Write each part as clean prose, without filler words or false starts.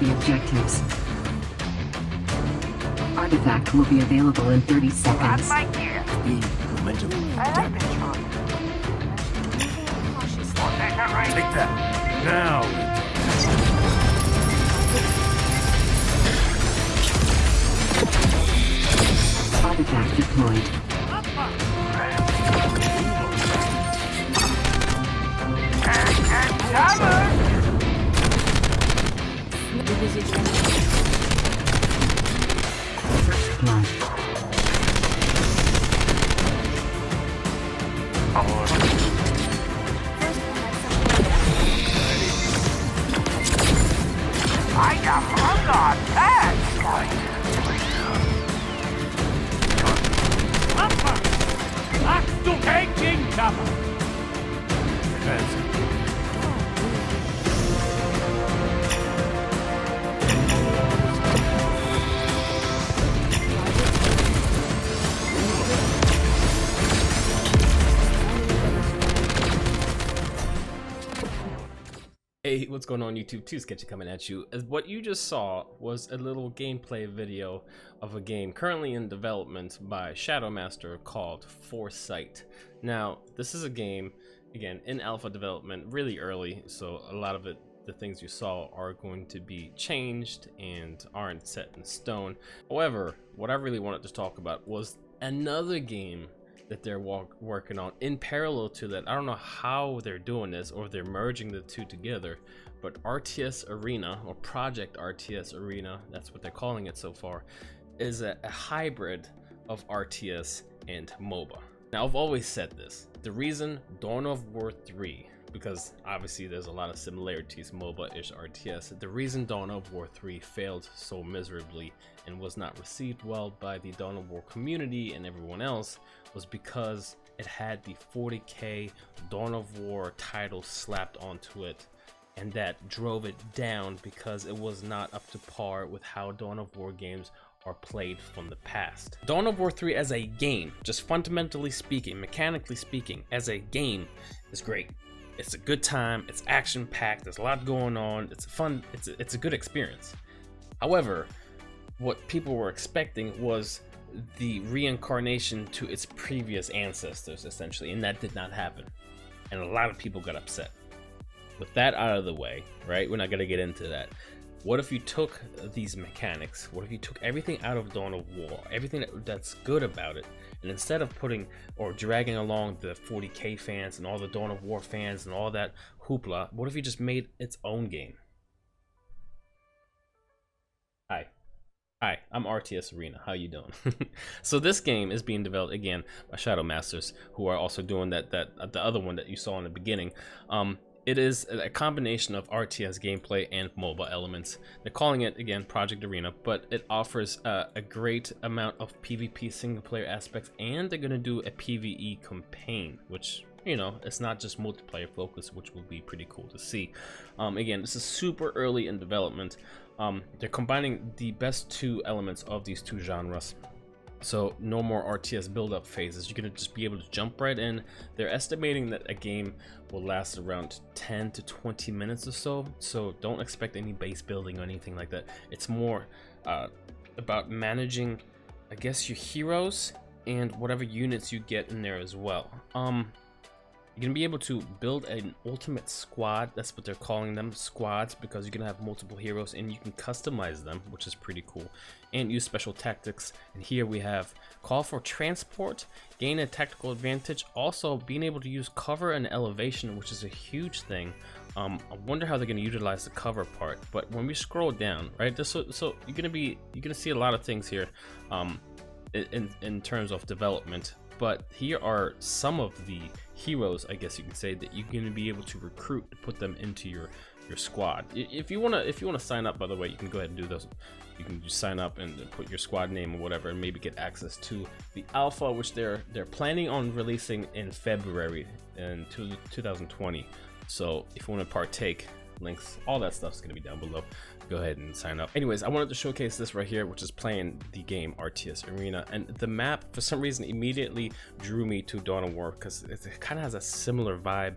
the objectives. Artifact will be available in 30 seconds. Momentum. Take that. Now. Artifact deployed. First blood. I got on that. Achtung, Gegenkammer. Hey, what's going on YouTube? Too Sketchy coming at you. As what you just saw was a little gameplay video of a game currently in development by Shadow Master called Foresight. Now, this is a game, again, in alpha development, really early, so a lot of it, the things you saw are going to be changed and aren't set in stone. However, what I really wanted to talk about was another game that they're working on in parallel to that. I don't know how they're doing this, or they're merging the two together, but RTS Arena, or Project RTS Arena, that's what they're calling it so far, is a hybrid of RTS and Moba. Now, I've always said this, the reason Dawn of War 3, because obviously there's a lot of similarities, MOBA-ish RTS, the reason Dawn of War 3 failed so miserably and was not received well by the Dawn of War community and everyone else was because it had the 40k Dawn of War title slapped onto it, and that drove it down because it was not up to par with how Dawn of War games are played from the past. Dawn of War 3 as a game, just fundamentally speaking, mechanically speaking, as a game is great. It's a good time, it's action packed, there's a lot going on, it's fun, it's a good experience. However, what people were expecting was the reincarnation to its previous ancestors, essentially, and that did not happen, and a lot of people got upset. With that out of the way, right, we're not going to get into that. What if you took these mechanics, what if you took everything out of Dawn of War, everything that's good about it, and instead of putting or dragging along the 40k fans and all the Dawn of War fans and all that hoopla, what if you just made its own game? Hi, I'm RTS Arena. How you doing? So this game is being developed again by Shadow Masters, who are also doing the other one that you saw in the beginning. It is a combination of RTS gameplay and MOBA elements. They're calling it, again, Project Arena, but it offers a great amount of PvP single player aspects, and they're gonna do a PvE campaign, which, you know, it's not just multiplayer focused, which will be pretty cool to see. Again, this is super early in development. They're combining the best two elements of these two genres. So no more RTS build-up phases. You're gonna just be able to jump right in. They're estimating that a game will last around 10 to 20 minutes or so. So don't expect any base building or anything like that. It's more about managing, I guess, your heroes and whatever units you get in there as well. You're gonna be able to build an ultimate squad. That's what they're calling them, squads, because you're gonna have multiple heroes and you can customize them, which is pretty cool, and use special tactics. And here we have call for transport, gain a tactical advantage, also being able to use cover and elevation, which is a huge thing. I wonder how they're gonna utilize the cover part, but when we scroll down, right, so you're gonna see a lot of things here in terms of development. But here are some of the heroes, I guess you can say, that you're going to be able to recruit to put them into your squad. If you want to sign up, by the way, you can go ahead and do those. You can just sign up and put your squad name or whatever, and maybe get access to the alpha, which they're planning on releasing in February in 2020. So if you want to partake, links, all that stuff is going to be down below. Go ahead and sign up. Anyways, I wanted to showcase this right here, which is playing the game RTS Arena, and the map for some reason immediately drew me to Dawn of War because it kind of has a similar vibe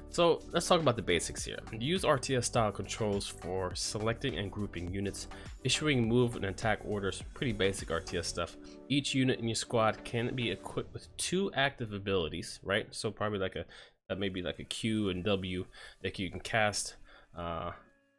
So let's talk about the basics here. Use RTS style controls for selecting and grouping units, issuing move and attack orders, pretty basic RTS stuff. Each unit in your squad can be equipped with 2 active abilities, right? So probably like maybe like a Q and W that you can cast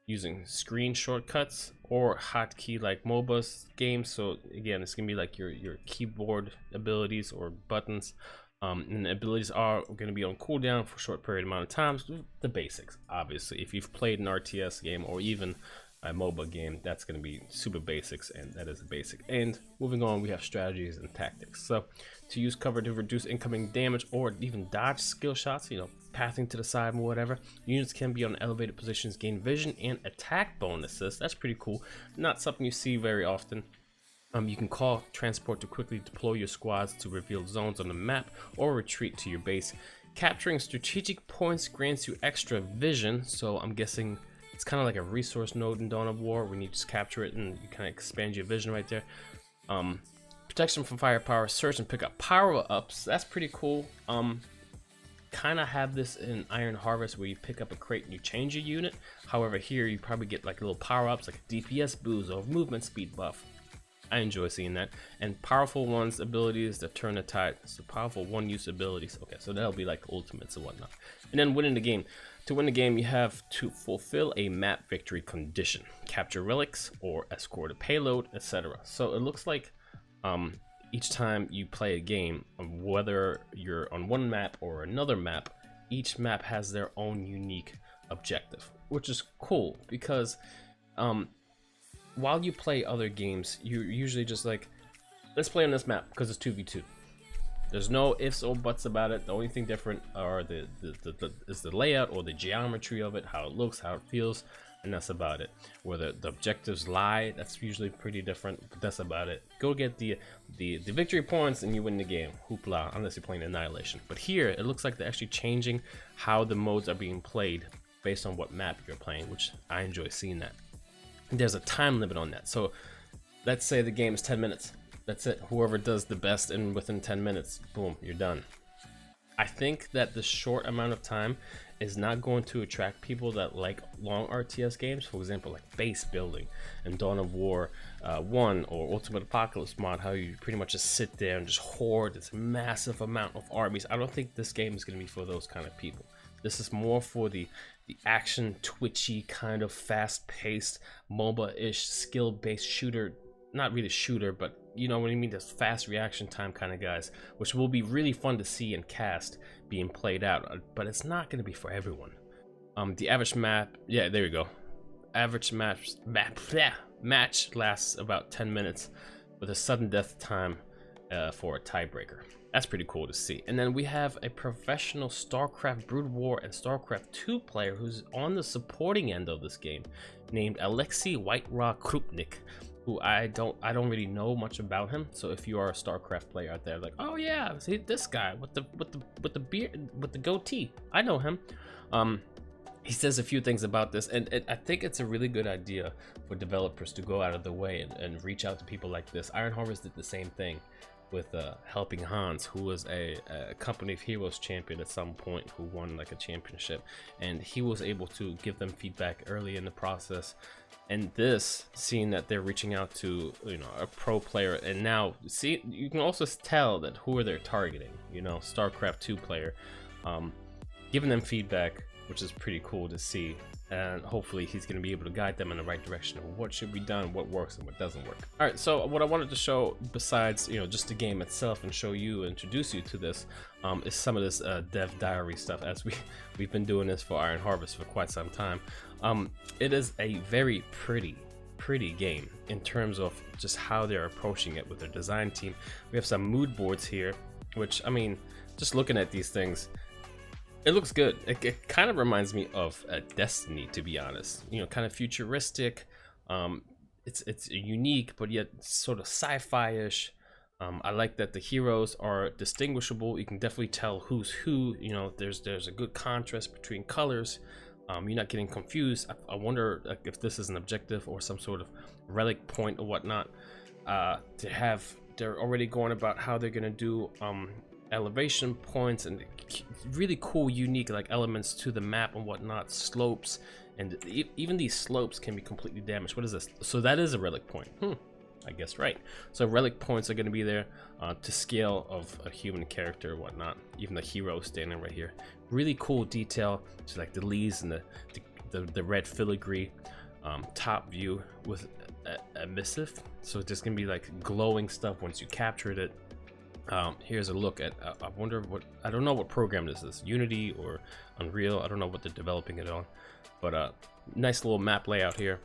using screen shortcuts or hotkey like Moba's games. So again, it's gonna be like your keyboard abilities or buttons. And the abilities are going to be on cooldown for a short period amount of time. The basics, obviously. If you've played an RTS game or even a MOBA game, that's going to be super basics, and that is a basic. And moving on, we have strategies and tactics. So to use cover to reduce incoming damage or even dodge skill shots, you know, pathing to the side or whatever. Units can be on elevated positions, gain vision and attack bonuses. That's pretty cool. Not something you see very often. You can call transport to quickly deploy your squads to reveal zones on the map or retreat to your base. Capturing strategic points grants you extra vision, so I'm guessing it's kind of like a resource node in Dawn of War when you just capture it and you kind of expand your vision right there. Protection from firepower, search and pick up power-ups. That's pretty cool. Kind of have this in Iron Harvest where you pick up a crate and you change your unit. However, here you probably get like little power-ups like a DPS boost or movement speed buff. I enjoy seeing that. And powerful ones abilities that turn the tide. So powerful one-use abilities. Okay, so that'll be like ultimates and whatnot. And then winning the game. To win the game, you have to fulfill a map victory condition, capture relics or escort a payload, etc. So it looks like each time you play a game, whether you're on one map or another map, each map has their own unique objective, which is cool because while you play other games, you're usually just like, let's play on this map because it's 2v2. There's no ifs or buts about it. The only thing different are is the layout or the geometry of it, how it looks, how it feels, and that's about it. Where the objectives lie, that's usually pretty different, but that's about it. Go get the victory points and you win the game. Hoopla, unless you're playing Annihilation. But here, it looks like they're actually changing how the modes are being played based on what map you're playing, which I enjoy seeing that. There's a time limit on that. So let's say the game is 10 minutes. That's it. Whoever does the best in within 10 minutes, boom, you're done. I think that the short amount of time is not going to attract people that like long RTS games. For example, like base building and Dawn of War 1 or Ultimate Apocalypse mod, how you pretty much just sit there and just hoard this massive amount of armies. I don't think this game is going to be for those kind of people. This is more for the action, twitchy, kind of fast-paced, MOBA-ish, skill-based shooter. Not really shooter, but you know what I mean? This fast reaction time kind of guys, which will be really fun to see and cast being played out. But it's not going to be for everyone. The average map, yeah, there you go. Average match lasts about 10 minutes with a sudden death time for a tiebreaker. That's pretty cool to see. And then we have a professional StarCraft Brood War and StarCraft 2 player who's on the supporting end of this game, named Alexei Whiterock Krupnik, who I don't really know much about him. So if you are a StarCraft player out there, like, oh yeah, see this guy with the beard, with the goatee, I know him. He says a few things about this, and I think it's a really good idea for developers to go out of the way and reach out to people like this. Iron Harvest did the same thing with Helping Hans, who was a Company of Heroes champion at some point, who won like a championship, and he was able to give them feedback early in the process. And this, seeing that they're reaching out to, you know, a pro player, and now see, you can also tell that who are they targeting, you know, StarCraft 2 player, giving them feedback, which is pretty cool to see. And hopefully he's going to be able to guide them in the right direction of what should be done, what works and what doesn't work. All right, so what I wanted to show, besides, you know, just the game itself and show you, introduce you to this, is some of this dev diary stuff, as we've been doing this for Iron Harvest for quite some time. It is a very pretty game in terms of just how they're approaching it with their design team. We have some mood boards here, which, I mean, just looking at these things, it looks good. It kind of reminds me of Destiny, to be honest. You know, kind of futuristic. It's unique, but yet sort of sci-fi-ish. I like that the heroes are distinguishable. You can definitely tell who's who. You know, there's a good contrast between colors. You're not getting confused. I wonder if this is an objective or some sort of relic point or whatnot. They're already going about how they're gonna do elevation points and really cool, unique like elements to the map and whatnot. Slopes, and even these slopes can be completely damaged. What is this? So that is a relic point. I guess right. So relic points are going to be there to scale of a human character or whatnot. Even the hero standing right here. Really cool detail to like the leaves and the red filigree. Top view with emissive. So it's just going to be like glowing stuff once you captured it. Here's a look at, I wonder what, I don't know what program this is, Unity or Unreal, I don't know what they're developing it on, but nice little map layout here.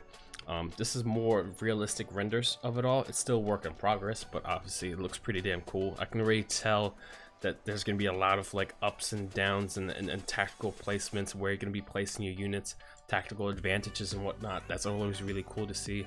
This is more realistic renders of it all. It's still work in progress, but obviously it looks pretty damn cool. I can already tell that there's going to be a lot of like ups and downs and tactical placements where you're going to be placing your units, tactical advantages and whatnot. That's always really cool to see.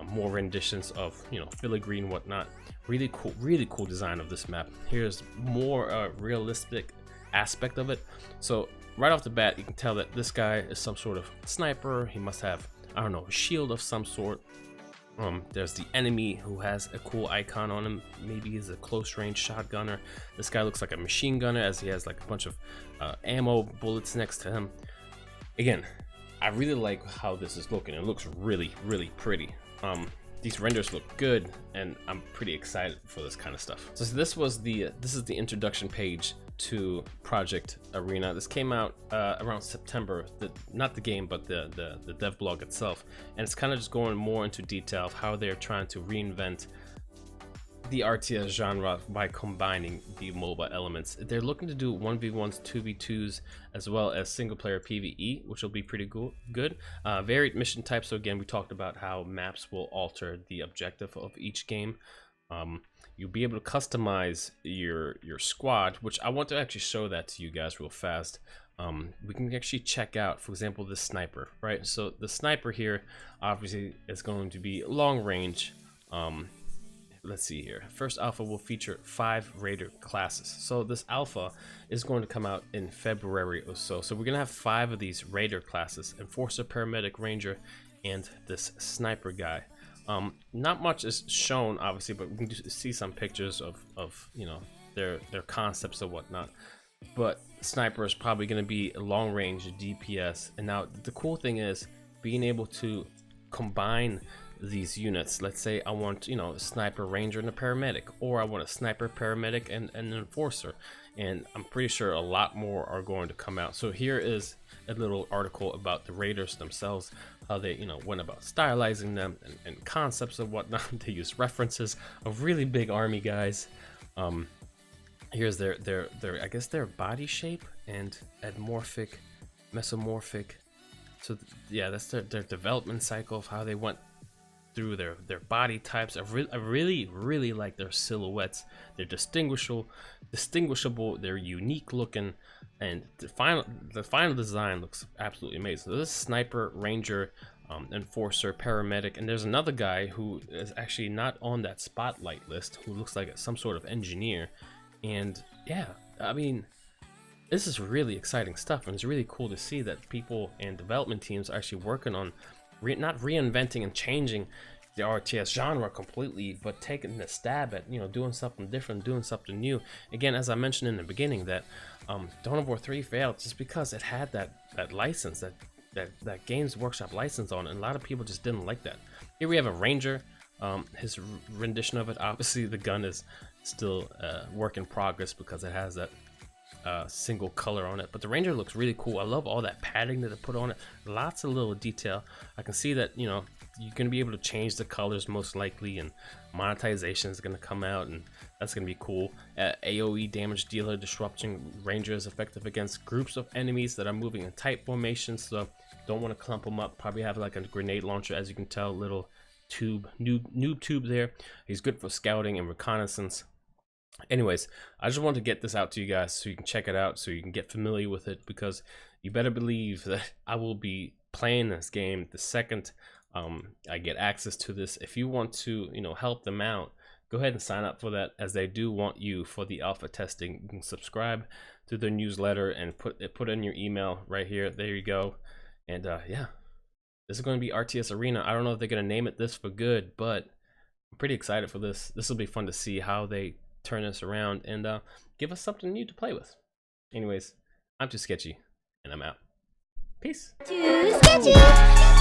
More renditions of, you know, filigree and whatnot. Really cool design of this map. Here's more realistic aspect of it. So right off the bat, you can tell that this guy is some sort of sniper. He must have, I don't know, a shield of some sort. There's the enemy who has a cool icon on him. Maybe he's a close range shotgunner. This guy looks like a machine gunner as he has like a bunch of ammo bullets next to him. Again, I really like how this is looking. It looks really pretty. These renders look good, and I'm pretty excited for this kind of stuff. So this is the introduction page to Project Arena. This came out around September. Not the game, but the dev blog itself, and it's kind of just going more into detail of how they're trying to reinvent the RTS genre by combining the Moba elements. They're looking to do 1v1s, 2v2s, as well as single player PvE, which will be pretty good. Varied mission types. So again, we talked about how maps will alter the objective of each game. You'll be able to customize your squad, which I want to actually show that to you guys real fast. We can actually check out, for example, the sniper, right? So the sniper here obviously is going to be long range. Let's see here. First alpha will feature 5 raider classes. So this alpha is going to come out in February or so. So we're gonna have 5 of these raider classes: enforcer, paramedic, ranger, and this sniper guy. Not much is shown obviously, but we can just see some pictures of you know, their concepts and whatnot. But sniper is probably going to be a long range DPS. And now the cool thing is being able to combine these units. Let's say I want, you know, a sniper, ranger, and a paramedic, or I want a sniper, paramedic, and an enforcer, and I'm pretty sure a lot more are going to come out. So here is a little article about the raiders themselves, how they, you know, went about stylizing them and concepts and whatnot. They use references of really big army guys. Here's their I guess their body shape and mesomorphic. So yeah, that's their development cycle of how they went through their body types. I really like their silhouettes. They're distinguishable, they're unique looking, and the final design looks absolutely amazing. So this sniper, ranger, enforcer, paramedic, and there's another guy who is actually not on that spotlight list, who looks like some sort of engineer. And yeah, I mean, this is really exciting stuff, and it's really cool to see that people and development teams are actually working on not reinventing and changing the RTS genre completely, but taking a stab at, you know, doing something different, doing something new. Again, as I mentioned in the beginning, that Dawn of War 3 failed just because it had that license, that Games Workshop license on it, and a lot of people just didn't like that. Here we have a ranger. His rendition of it, obviously the gun is still work in progress because it has that single color on it, but the ranger looks really cool. I love all that padding that they put on it. Lots of little detail. I can see that, you know, you're gonna be able to change the colors most likely, and monetization is gonna come out, and that's gonna be cool. AoE damage dealer, disrupting ranger is effective against groups of enemies that are moving in tight formations, so don't want to clump them up. Probably have like a grenade launcher, as you can tell, little tube, noob tube there. He's good for scouting and reconnaissance. Anyways, I just wanted to get this out to you guys so you can check it out, so you can get familiar with it, because you better believe that I will be playing this game the second I get access to this. If you want to, you know, help them out, go ahead and sign up for that, as they do want you for the alpha testing. You can subscribe to their newsletter and put in your email right here. There you go. And yeah, this is going to be RTS Arena. I don't know if they're going to name it this for good, but I'm pretty excited for this. This will be fun to see how they turn this around and give us something new to play with. Anyways, I'm too sketchy, and I'm out. Peace. Too sketchy.